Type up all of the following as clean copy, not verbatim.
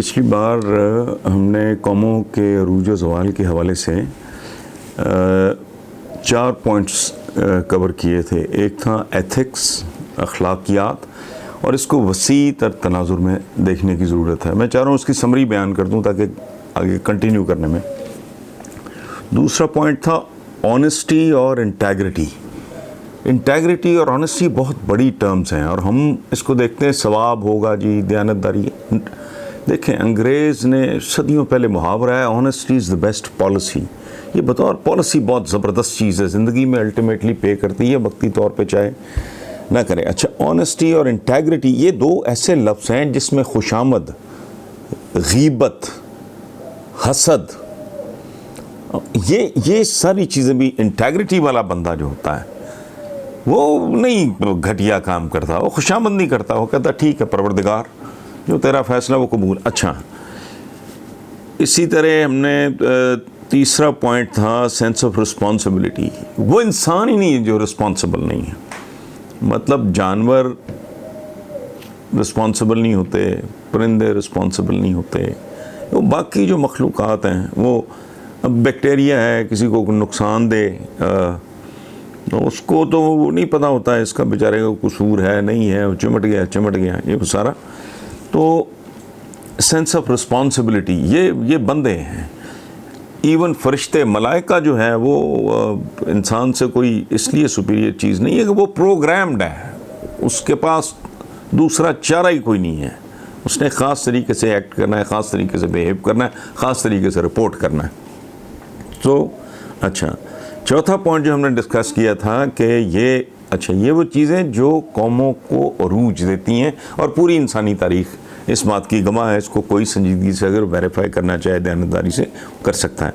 پچھلی بار ہم نے قوموں کے عروج و زوال کے حوالے سے 4 پوائنٹس کور کیے تھے. ایک تھا ایتھکس، اخلاقیات، اور اس کو وسیع تر تناظر میں دیکھنے کی ضرورت ہے. میں چاہ رہا ہوں اس کی سمری بیان کر دوں تاکہ آگے کنٹینیو کرنے میں. دوسرا پوائنٹ تھا آنیسٹی اور انٹیگریٹی. انٹیگریٹی اور آنیسٹی بہت بڑی ٹرمز ہیں اور ہم اس کو دیکھتے ہیں ثواب ہوگا جی، دیانتداری. دیکھیں، انگریز نے صدیوں پہلے محاورہ ہے honesty is the best policy. یہ بطور پالیسی بہت زبردست چیز ہے، زندگی میں الٹیمیٹلی پے کرتی ہے، وقتی طور پہ چاہے نہ کرے. اچھا، آنیسٹی اور انٹیگریٹی یہ دو ایسے لفظ ہیں جس میں خوشامد، غیبت، حسد، یہ ساری چیزیں بھی. انٹیگریٹی والا بندہ جو ہوتا ہے وہ نہیں گھٹیا کام کرتا، وہ خوشامد نہیں کرتا، وہ کہتا ٹھیک ہے پروردگار جو تیرا فیصلہ وہ قبول. اچھا، اسی طرح ہم نے تیسرا پوائنٹ تھا سینس آف رسپانسبلٹی. وہ انسان ہی نہیں ہے جو رسپانسبل نہیں ہے. مطلب جانور رسپانسبل نہیں ہوتے، پرندے رسپانسبل نہیں ہوتے، وہ باقی جو مخلوقات ہیں. وہ بیکٹیریا ہے، کسی کو نقصان دے اس کو تو وہ نہیں پتہ ہوتا ہے اس کا بیچارے کا قصور ہے نہیں ہے، وہ چمٹ گیا یہ وہ سارا. تو سینس آف رسپانسبلٹی یہ بندے ہیں. ایون فرشتے، ملائکہ جو ہیں وہ انسان سے کوئی اس لیے سپیریئر چیز نہیں ہے کہ وہ پروگرامڈ ہے، اس کے پاس دوسرا چارہ ہی کوئی نہیں ہے. اس نے خاص طریقے سے ایکٹ کرنا ہے، خاص طریقے سے بیہیو کرنا ہے، خاص طریقے سے رپورٹ کرنا ہے. تو اچھا، چوتھا پوائنٹ جو ہم نے ڈسکس کیا تھا کہ یہ وہ چیزیں جو قوموں کو عروج دیتی ہیں اور پوری انسانی تاریخ اس بات کی گواہ ہے. اس کو کوئی سنجیدگی سے اگر ویریفائی کرنا چاہے دیانتداری سے کر سکتا ہے.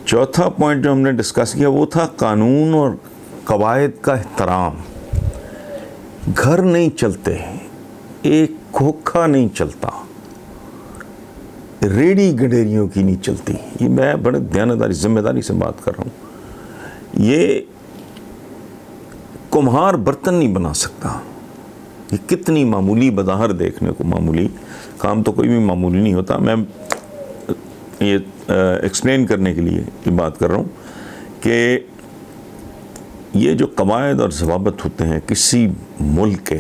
چوتھا پوائنٹ جو ہم نے ڈسکس کیا وہ تھا قانون اور قواعد کا احترام. گھر نہیں چلتے، ایک کھوکھا نہیں چلتا، ریڑھی گڈیریوں کی نہیں چلتی. یہ میں بڑے دیانتداری ذمہ داری سے بات کر رہا ہوں. یہ کمہار برتن نہیں بنا سکتا. یہ کتنی معمولی بظاہر دیکھنے کو معمولی کام، تو کوئی بھی معمولی نہیں ہوتا. میں یہ ایکسپلین کرنے کے لیے یہ بات کر رہا ہوں کہ یہ جو قواعد اور ضوابط ہوتے ہیں کسی ملک کے،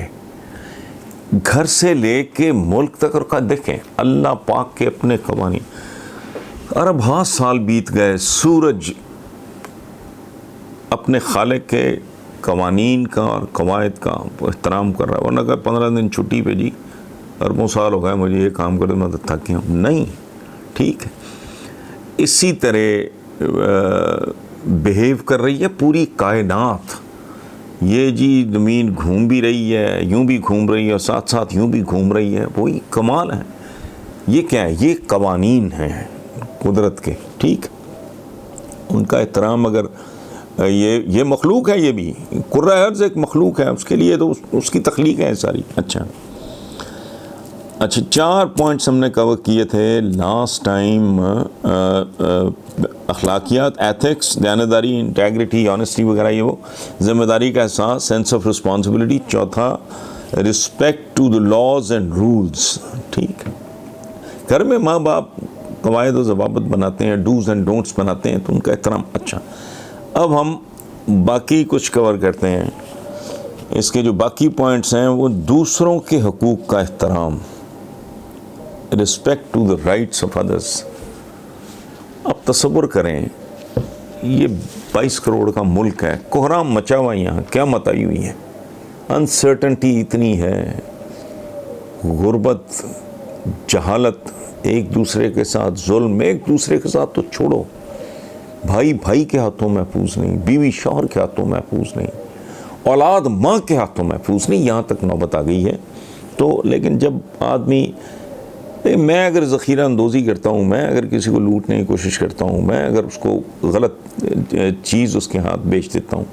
گھر سے لے کے ملک تک، اور دیکھیں اللہ پاک کے اپنے قوانین. اربوں سال بیت گئے، سورج اپنے خالق کے قوانین کا اور قواعد کا احترام کر رہا ہے. ورنہ کہ 15 دن چھٹی پہ جی اربوں سال ہو گئے مجھے یہ کام کرتے میں تو تھک گیا ہوں. نہیں، ٹھیک ہے. اسی طرح بیہیو کر رہی ہے پوری کائنات. یہ جی زمین گھوم بھی رہی ہے، یوں بھی گھوم رہی ہے اور ساتھ ساتھ یوں بھی گھوم رہی ہے. وہی کمال ہے. یہ کیا ہے؟ یہ قوانین ہیں قدرت کے. ٹھیک، ان کا احترام. اگر یہ مخلوق ہے، یہ بھی کرۂ ارض ایک مخلوق ہے، اس کے لیے تو اس کی تخلیق ہے ساری. اچھا 4 پوائنٹس ہم نے کور کیے تھے لاسٹ ٹائم. اخلاقیات، ایتھکس، دیانتداری، انٹیگریٹی، آنیسٹی وغیرہ، یہ وہ ذمہ داری کا احساس، سینس آف رسپانسبلٹی. چوتھا respect to the laws and rules. ٹھیک، گھر میں ماں باپ قواعد و ضوابط بناتے ہیں، ڈوز اینڈ ڈونٹس بناتے ہیں، تو ان کا احترام. اچھا، اب ہم باقی کچھ کور کرتے ہیں. اس کے جو باقی پوائنٹس ہیں وہ دوسروں کے حقوق کا احترام، respect to the rights of others. اب تصور کریں یہ 22 کروڑ کا ملک ہے، کوہرام مچا ہوا یہاں، کیا متائی ہوئی ہے، انسرٹنٹی اتنی ہے، غربت، جہالت، ایک دوسرے کے ساتھ ظلم. ایک دوسرے کے ساتھ تو چھوڑو، بھائی بھائی کے ہاتھوں محفوظ نہیں، بیوی شوہر کے ہاتھوں محفوظ نہیں، اولاد ماں کے ہاتھوں محفوظ نہیں. یہاں تک نوبت آ گئی ہے. تو لیکن جب آدمی، میں اگر ذخیرہ اندوزی کرتا ہوں، میں اگر کسی کو لوٹنے کی کوشش کرتا ہوں، میں اگر اس کو غلط چیز اس کے ہاتھ بیچ دیتا ہوں،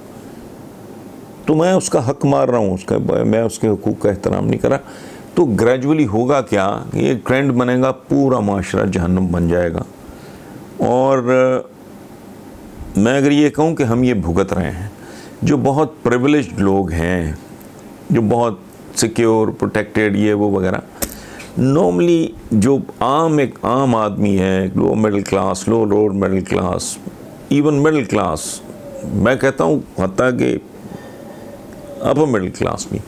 تو میں اس کا حق مار رہا ہوں، میں اس کے حقوق کا احترام نہیں کر رہا. تو گریجولی ہوگا کیا، یہ ٹرینڈ بنے گا، پورا معاشرہ جہنم بن جائے گا. اور میں اگر یہ کہوں کہ ہم یہ بھگت رہے ہیں، جو بہت پریویلیجڈ لوگ ہیں، جو بہت سیکیور، پروٹیکٹیڈ، یہ وہ وغیرہ، نارملی جو ایک عام آدمی ہے، low middle class, lower middle class, even middle class, میں کہتا ہوں حتیٰ کہ اپر مڈل کلاس بھی،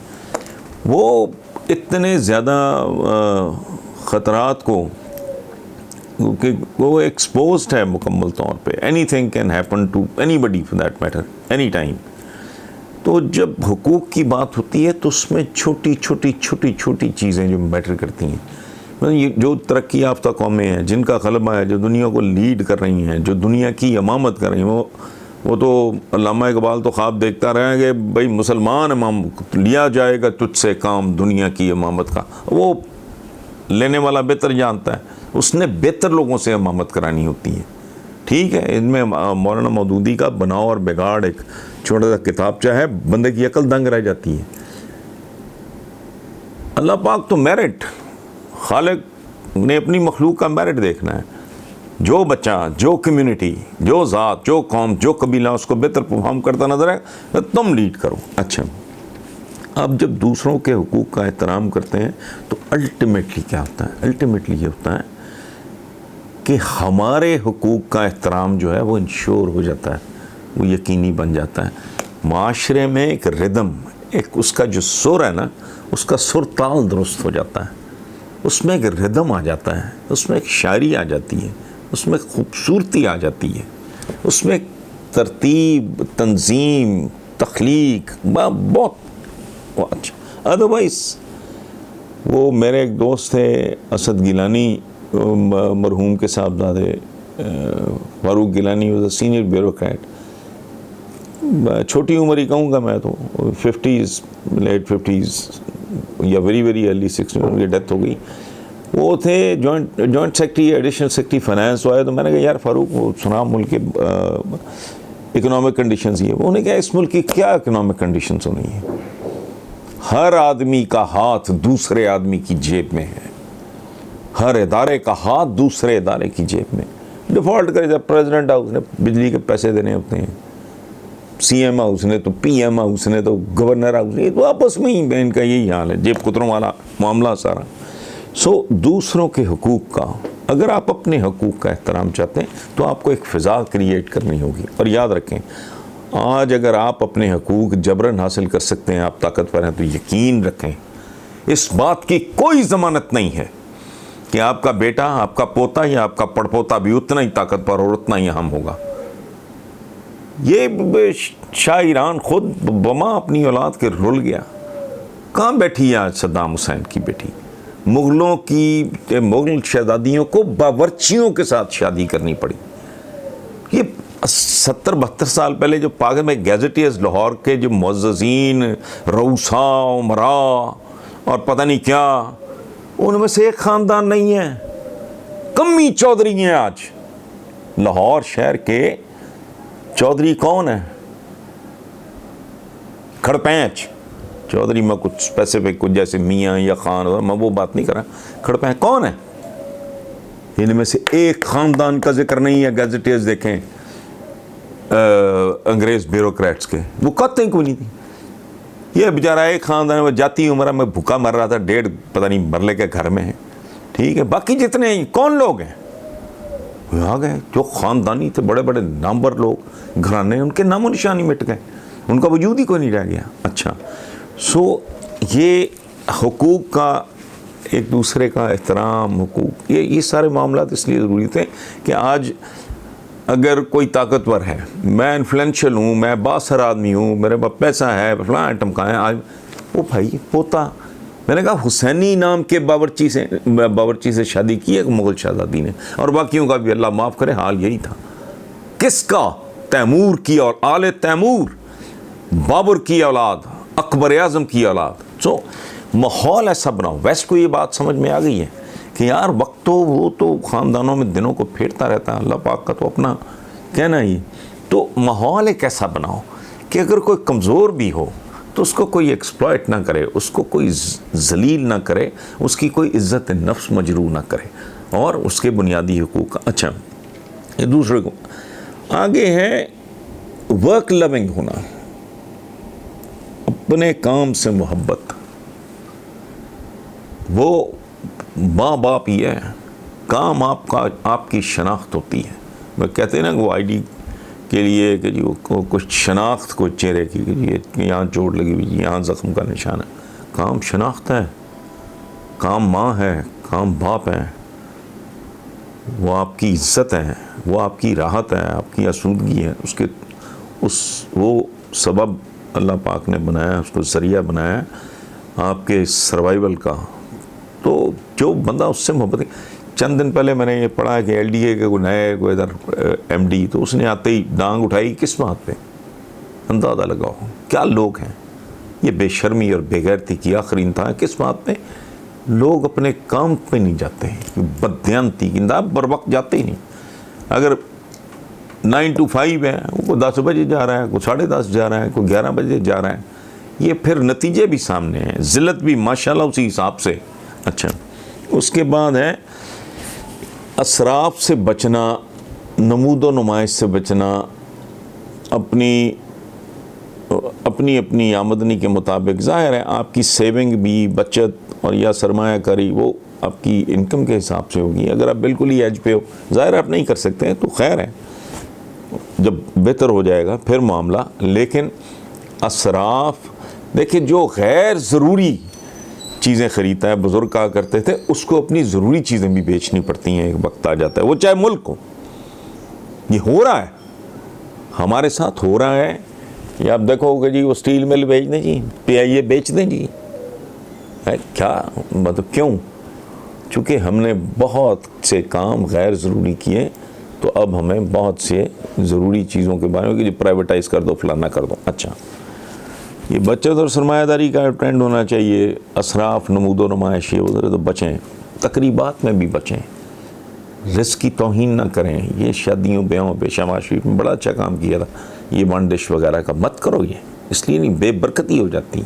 وہ اتنے زیادہ خطرات کو، کیونکہ وہ ایکسپوزڈ ہے مکمل طور پہ. Anything can happen to anybody for that matter any time. تو جب حقوق کی بات ہوتی ہے تو اس میں چھوٹی چھوٹی چیزیں جو میٹر کرتی ہیں. یہ جو ترقی یافتہ قومیں ہیں جن کا غلبہ ہے، جو دنیا کو لیڈ کر رہی ہیں، جو دنیا کی امامت کر رہی ہیں، وہ تو علامہ اقبال تو خواب دیکھتا رہا ہے کہ بھائی مسلمان امام لیا جائے گا تجھ سے کام دنیا کی امامت کا. وہ لینے والا بہتر جانتا ہے، اس نے بہتر لوگوں سے امامت کرانی ہوتی ہے. ٹھیک ہے، ان میں مولانا مودودی کا بناؤ اور بگاڑ ایک چھوٹا سا کتابچہ ہے، بندے کی عقل دنگ رہ جاتی ہے. اللہ پاک تو میرٹ، خالق نے اپنی مخلوق کا میرٹ دیکھنا ہے. جو بچہ، جو کمیونٹی، جو ذات، جو قوم، جو قبیلہ اس کو بہتر پرفارم کرتا نظر ہے تم لیڈ کرو. اچھا، اب جب دوسروں کے حقوق کا احترام کرتے ہیں تو الٹیمیٹلی کیا ہوتا ہے؟ الٹیمیٹلی یہ ہوتا ہے کہ ہمارے حقوق کا احترام جو ہے وہ انشور ہو جاتا ہے، وہ یقینی بن جاتا ہے. معاشرے میں ایک ردم، ایک اس کا جو سر ہے نا، اس کا سر تال درست ہو جاتا ہے. اس میں ایک ردم آ جاتا ہے، اس میں ایک شاعری آ جاتی ہے، اس میں خوبصورتی آ جاتی ہے، اس میں ایک ترتیب، تنظیم، تخلیق بہت اچھا. ادروائز وہ میرے ایک دوست تھے اسد گیلانی، مرحوم کے صاحبزادے Farooq Gilani, was a senior bureaucrat. چھوٹی عمر ہی کہوں گا میں تو، 50s، لیٹ 50s یا ویری ارلی 60s میں ان کی ڈیتھ ہو گئی. وہ تھے joint secretary, additional secretary finance آئے. تو میں نے کہا یار فاروق، وہ سنا ملک کے اکنامک کنڈیشنز یہ. انہوں نے کہا اس ملک کی کیا اکنامک کنڈیشنز ہونی ہیں؟ ہر آدمی کا ہاتھ دوسرے آدمی کی جیب میں ہے، ہر ادارے کا ہاتھ دوسرے ادارے کی جیب میں. ڈیفالٹ کرے جب پریزیڈنٹ ہاؤس نے بجلی کے پیسے دینے ہوتے ہیں، سی ایم ہاؤس نے تو پی ایم ہاؤس نے تو گورنر ہاؤس نے، تو آپس میں ہی ان کا یہی حال ہے، جیب کتروں والا معاملہ سارا. سو دوسروں کے حقوق کا، اگر آپ اپنے حقوق کا احترام چاہتے ہیں تو آپ کو ایک فضا کریٹ کرنی ہوگی. اور یاد رکھیں، آج اگر آپ اپنے حقوق جبراً حاصل کر سکتے ہیں، آپ طاقتور ہیں، تو یقین رکھیں اس بات کی کوئی ضمانت نہیں ہے کہ آپ کا بیٹا، آپ کا پوتا یا آپ کا پڑپوتا بھی اتنا ہی طاقتور اور اتنا ہی اہم ہوگا. یہ شاہ ایران خود بما اپنی اولاد کے رول گیا. کہاں بیٹھی ہے آج صدام حسین کی بیٹی؟ مغل شہزادیوں کو باورچیوں کے ساتھ شادی کرنی پڑی. یہ 70-72 سال پہلے جو پاکستان میں گیزٹیئرز لاہور کے جو معززین، روسا، عمرا اور پتہ نہیں کیا، ان میں سے ایک خاندان نہیں ہے. کمی چودھری ہیں آج لاہور شہر کے. چودھری کون ہے؟ کھڑپینچ چودھری. میں کچھ اسپیسیفک، کچھ جیسے میاں یا خان، میں وہ بات نہیں کر رہا. کھڑپینچ کون ہے؟ ان میں سے ایک خاندان کا ذکر نہیں ہے. گیزٹیئرز دیکھیں انگریز بیوروکریٹس کے، وہ کہتے ہیں کوئی نہیں تھی. یہ بیچارہ ایک خاندان میں جاتی عمرہ میں بھوکا مر رہا تھا، 1.5 پتہ نہیں مرلے کے گھر میں ہے. ٹھیک ہے، باقی جتنے کون لوگ ہیں وہ آ گئے، جو خاندانی تھے، بڑے بڑے نامور لوگ، گھرانے، ان کے نام و نشانی مٹ گئے، ان کا وجود ہی کوئی نہیں رہ گیا. اچھا، سو یہ حقوق کا، ایک دوسرے کا احترام، حقوق، یہ سارے معاملات اس لیے ضروری تھے کہ آج اگر کوئی طاقتور ہے، میں انفلوئنشل ہوں، میں بااثر آدمی ہوں، میرے پاس پیسہ ہے، فلاں آئٹم کا ہے، آج وہ بھائی پوتا، میں نے کہا حسینی نام کے باورچی سے شادی کی ہے مغل شہزادی نے، اور باقیوں کا بھی اللہ معاف کرے حال یہی تھا. کس کا؟ تیمور کی، اور آل تیمور، بابر کی اولاد، اکبر اعظم کی اولاد. سو ماحول ایسا بناؤ. ویسٹ کو یہ بات سمجھ میں آ گئی ہے کہ یار وقت تو وہ تو خاندانوں میں دنوں کو پھیرتا رہتا ہے، اللہ پاک کا تو اپنا کہنا ہی. تو ماحول ایک ایسا بناؤ کہ اگر کوئی کمزور بھی ہو تو اس کو کوئی ایکسپلائٹ نہ کرے، اس کو کوئی ذلیل نہ کرے، اس کی کوئی عزت نفس مجروح نہ کرے، اور اس کے بنیادی حقوق. اچھا، یہ دوسرے کو آگے ہے ورک لونگ ہونا، اپنے کام سے محبت. وہ ماں باپ ہی ہے، کام آپ کی شناخت ہوتی ہے. وہ کہتے ہیں نا وہ آئی ڈی کے لیے کہ جی وہ کچھ شناخت کو چہرے کی کہ جی یہاں چوٹ لگی ہوئی، یہاں زخم کا نشان ہے. کام شناخت ہے، کام ماں ہے، کام باپ ہے. وہ آپ کی عزت ہے، وہ آپ کی راحت ہے، آپ کی آسودگی ہے. وہ سبب اللہ پاک نے بنایا، اس کو ذریعہ بنایا آپ کے سروائیول کا. تو جو بندہ اس سے محبت. چند دن پہلے میں نے یہ پڑھا کہ ایل ڈی اے کے کوئی نئے کوئی ادھر ایم ڈی، تو اس نے آتے ہی ڈانگ اٹھائی. کس بات پہ؟ اندازہ لگاؤ کیا لوگ ہیں. یہ بے شرمی اور بے غیرتی کی آخری انتہا. کس بات پہ؟ لوگ اپنے کام پہ نہیں جاتے ہیں، بددیانتی کی انداز، بر وقت جاتے ہی نہیں. اگر 9 to 5 ہے، کوئی 10 بجے جا رہا ہے، کوئی 10:30 جا رہا ہے، کوئی 11 بجے جا رہا ہے. یہ پھر نتیجے بھی سامنے ہیں، ذلت بھی ماشاءاللہ اسی حساب سے. اچھا، اس کے بعد ہے اسراف سے بچنا، نمود و نمائش سے بچنا، اپنی آمدنی کے مطابق. ظاہر ہے آپ کی سیونگ بھی، بچت اور یا سرمایہ کاری وہ آپ کی انکم کے حساب سے ہوگی. اگر آپ بالکل ہی ایج پہ ہو، ظاہر آپ نہیں کر سکتے تو خیر ہے، جب بہتر ہو جائے گا پھر معاملہ. لیکن اسراف دیکھیں، جو غیر ضروری چیزیں خریدتا ہے، بزرگ کہا کرتے تھے اس کو اپنی ضروری چیزیں بھی بیچنی پڑتی ہیں. ایک وقت آ جاتا ہے، وہ چاہے ملک ہو. یہ ہو رہا ہے، ہمارے ساتھ ہو رہا ہے. یا آپ دیکھو کہ جی وہ اسٹیل مل بیچ دیں جی، پی آئی اے بیچ دیں جی. کیا مطلب؟ کیوں؟ چونکہ ہم نے بہت سے کام غیر ضروری کیے، تو اب ہمیں بہت سے ضروری چیزوں کے بارے میں کہ پرائیویٹائز کر دو، فلانا کر دو. اچھا، یہ بچت اور سرمایہ داری کا ٹرینڈ ہونا چاہیے. اسراف، نمود و نمائش، یہ ادھر تو بچیں. تقریبات میں بھی بچیں، رزق کی توہین نہ کریں. یہ شادیوں بیاہوں پہ شمع شریف میں بڑا اچھا کام کیا تھا، یہ ون ڈش وغیرہ کا مت کرو. یہ اس لیے نہیں، بے برکتی ہو جاتی.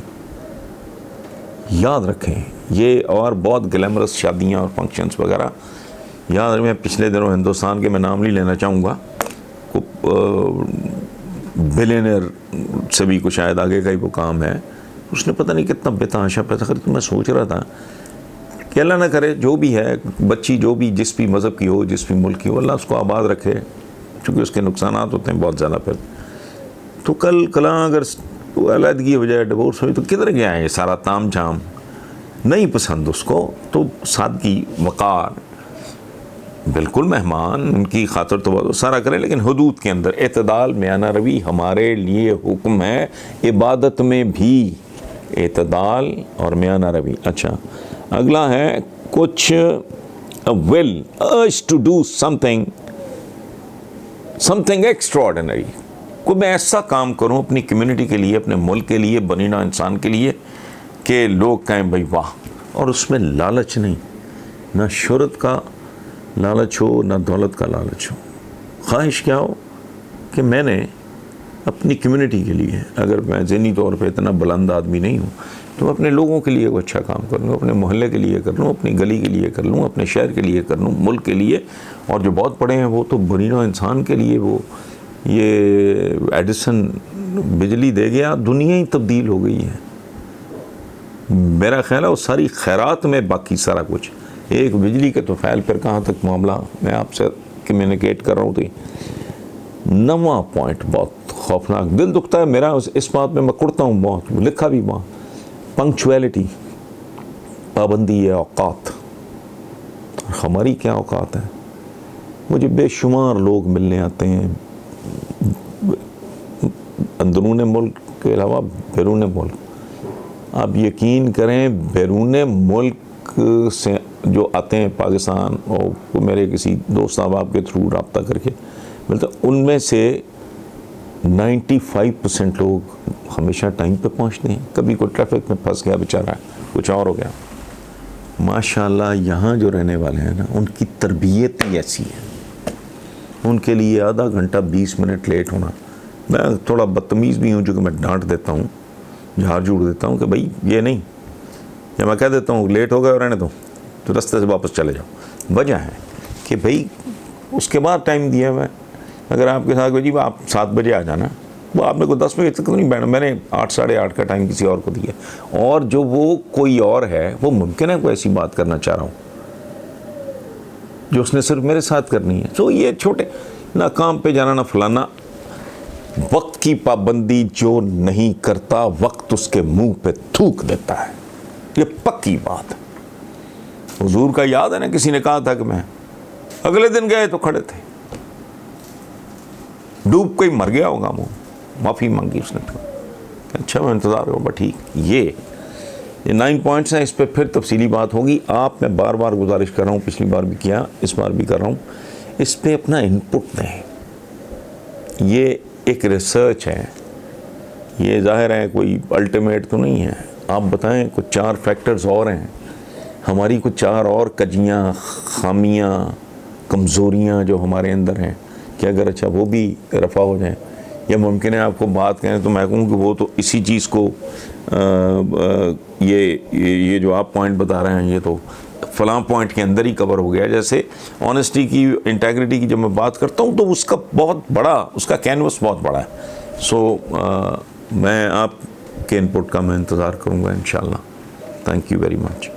یاد رکھیں یہ، اور بہت گلیمرس شادیاں اور فنکشنز وغیرہ یاد رکھیں. پچھلے دنوں ہندوستان کے میں نام نہیں لینا چاہوں گا، بلینئر سے بھی کچھ شاید آگے کا ہی وہ کام ہے، اس نے پتہ نہیں کتنا بتحاشا پیسہ خرید. تو میں سوچ رہا تھا کہ اللہ نہ کرے جو بھی ہے، بچی جو بھی جس بھی مذہب کی ہو، جس بھی ملک کی ہو، اللہ اس کو آباد رکھے، چونکہ اس کے نقصانات ہوتے ہیں بہت زیادہ. پھر تو کل کلاں اگر علیحدگی ہو جائے، ڈیورس ہوئی، تو کدھر گیا ہے یہ سارا تام جام؟ نہیں پسند اس کو تو سادگی، وقار، بالکل مہمان ان کی خاطر تو سارا کریں، لیکن حدود کے اندر. اعتدال، میانہ روی ہمارے لیے حکم ہے، عبادت میں بھی اعتدال اور میانہ روی. اچھا، اگلا ہے کچھ ول urge to do something extraordinary. کوئی میں ایسا کام کروں اپنی کمیونٹی کے لیے، اپنے ملک کے لیے، بنی نوع انسان کے لیے کہ لوگ کہیں بھائی واہ. اور اس میں لالچ نہیں، نہ شہرت کا لالچ ہو، نہ دولت کا لالچ ہو. خواہش کیا ہو کہ میں نے اپنی کمیونٹی کے لیے، اگر میں ذہنی طور پہ اتنا بلند آدمی نہیں ہوں تو اپنے لوگوں کے لیے کوئی اچھا کام کر لوں، اپنے محلے کے لیے کر لوں، اپنی گلی کے لیے کر لوں، اپنے شہر کے لیے کر لوں، ملک کے لیے. اور جو بہت بڑے ہیں وہ تو بنی نوع انسان کے لیے. وہ یہ ایڈیسن بجلی دے گیا، دنیا ہی تبدیل ہو گئی ہے. میرا خیال ہے وہ ساری خیرات میں باقی سارا کچھ، ایک بجلی کے تو فعل. پھر کہاں تک معاملہ میں آپ سے کمیونیکیٹ کر رہا ہوں. تو 9واں پوائنٹ بہت خوفناک، دل دکھتا ہے میرا اس بات میں، میں کڑتا ہوں بہت، لکھا بھی وہاں. پنکچویلٹی، پابندی ہے اوقات. ہماری کیا اوقات ہے؟ مجھے بے شمار لوگ ملنے آتے ہیں اندرون ملک کے علاوہ بیرون ملک. آپ یقین کریں بیرون ملک سے جو آتے ہیں پاکستان، اور میرے کسی دوست احباب کے تھرو رابطہ کر کے ملتا، ان میں سے 95% لوگ ہمیشہ ٹائم پہ پہنچتے ہیں. کبھی کوئی ٹریفک میں پھنس گیا بیچارہ، کچھ اور ہو گیا. ماشاءاللہ یہاں جو رہنے والے ہیں نا، ان کی تربیت ہی ایسی ہے. ان کے لیے آدھا گھنٹہ 20 منٹ لیٹ ہونا، میں تھوڑا بدتمیز بھی ہوں، چونکہ میں ڈانٹ دیتا ہوں، جھاڑ جھوڑ دیتا ہوں کہ بھائی یہ نہیں، یا میں کہہ دیتا ہوں لیٹ ہو گئے اور رہنے دو تو رستے سے واپس چلے جاؤ. وجہ ہے کہ بھائی اس کے بعد ٹائم دیا ہوا ہے. اگر آپ کے ساتھ جی آپ 7 بجے آ جانا، وہ آپ نے کوئی 10 بجے تک نہیں بیٹھنا. میں نے 8 ساڑھے 8 کا ٹائم کسی اور کو دیا، اور جو وہ کوئی اور ہے، وہ ممکن ہے کوئی ایسی بات کرنا چاہ رہا ہوں، جو اس نے صرف میرے ساتھ کرنی ہے. سو یہ چھوٹے نہ کام پہ جانا نہ فلانا. وقت کی پابندی جو نہیں کرتا وقت اس کے منہ پہ تھوک دیتا ہے. یہ پکی بات ہے. حضور کا یاد ہے نا, کسی نے کہا تھا کہ میں اگلے دن گئے تو کھڑے تھے, ڈوب کوئی مر گیا ہوگا, وہ معافی مانگی اس نے. اچھا میں انتظار کروں گا. ٹھیک, یہ 9 پوائنٹس ہیں, اس پہ پھر تفصیلی بات ہوگی. میں بار بار گزارش کر رہا ہوں, پچھلی بار بھی کیا, اس بار بھی کر رہا ہوں, اس پہ اپنا انپٹ دیں. یہ ایک ریسرچ ہے, یہ ظاہر ہے کوئی الٹیمیٹ تو نہیں ہے. آپ بتائیں کچھ 4 فیکٹرز اور ہیں, ہماری کچھ 4 اور کجیاں, خامیاں, کمزوریاں جو ہمارے اندر ہیں, کہ اگر اچھا وہ بھی رفع ہو جائیں, یا ممکن ہے آپ کو بات کہیں تو میں کہوں کہ وہ تو اسی چیز کو یہ جو آپ پوائنٹ بتا رہے ہیں یہ تو فلاں پوائنٹ کے اندر ہی کور ہو گیا. جیسے آنیسٹی کی, انٹیگریٹی کی جب میں بات کرتا ہوں تو اس کا بہت بڑا, اس کا کینوس بہت بڑا ہے. سو میں آپ کے انپٹ کا میں انتظار کروں گا انشاءاللہ. Thank you very much.